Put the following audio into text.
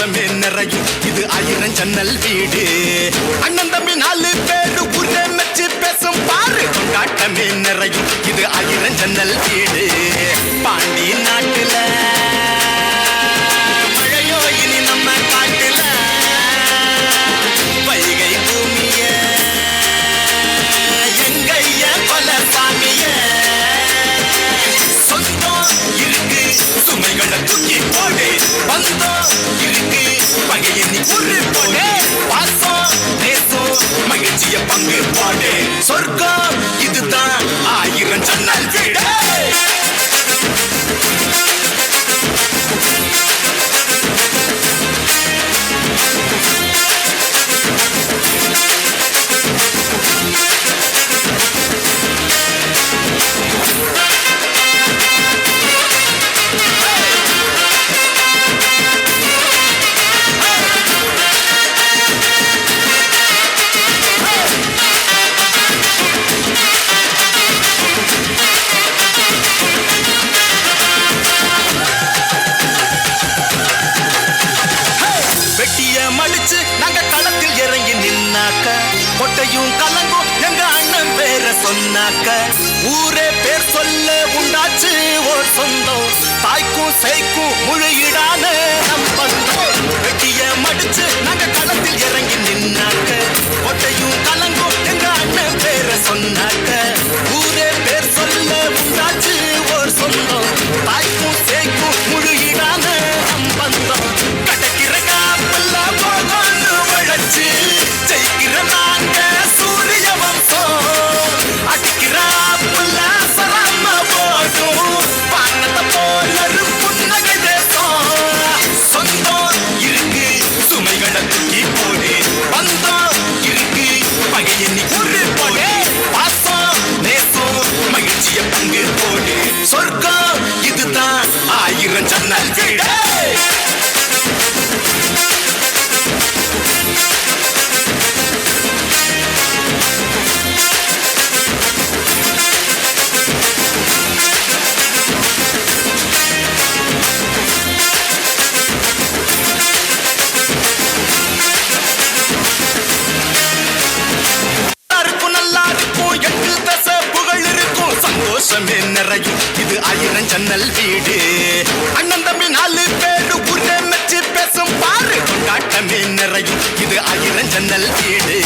சந்தோஷமே நிறையும் இது 1000 ஜன்னல் வீடு. அண்ணன் தம்பி 4 பேரு ஊரே மெச்சு பேசும் பாரு. கொண்டாட்டமே நிறையும் இது 1000 ஜன்னல் வீடு. பாண்டி நாட்டுல மழையோ இனி நம்ம காட்டுல. வைகை பூமிய எங்கைய பல சாமிய. சொந்தம் இருக்கு சுமைகளை தூக்கி போடு. பந்தம் இருக்கு பகையை நீ கூறு போடு. பாசம் நேசம் மகிழ்ச்சிய பங்கு போடு. சொர்க்கம் இதுதான் 1000 ஜன்னல் வீடு. மடிச்சு நாங்க களத்தில் இறங்கி நின்னாக்க கொட்டையும் கலங்கும் எங்க அண்ணன் பேர சொன்னாக்க. ஊரே பேர் சொல்ல உண்டாச்சு ஓர் சொந்தம். தாய்க்கும் சேய்க்கும் முழுயிடான நம் பந்தம். வெட்டிய மடிச்சு நாங்க களத்தில் இறங்கி நின்னாக்க கொட்டையும் கலங்கும் எங்க அண்ணன் பேர சொன்னாக்க. ஊரே பேர் சொல்ல உண்டாச்சு ஓர் சொந்தம். தாய்க்கும் சேய்க்கும் முழுயிடான நம் பந்தம். கடக்கிற காப்பல்ல போகன்னு உழைச்சு ஜெயிக்கிற நாங்க சூரிய வம்சம். அடிக்கிற புல்ல சராம போடும் பானத்தை போல புன்னகை தேசம். சொந்தம் இருக்கு சுமைகளை தூக்கி போடு. பந்தம் இருக்கு பகையை நீ கூறு போடு. பாசம் நேசம் மகிழ்ச்சிய பங்கு போடு. சொர்க்கம் இதுதான் 1000 ஜன்னல் வீடு. சந்தோஷமே நிறையும் இது 1000 ஜன்னல் வீடு. அண்ணன் தம்பி 4 பேரு ஊரே மெச்சு பேசும் பாரு. கொண்டாட்டமே நிறையும் இது 1000 ஜன்னல் வீடு.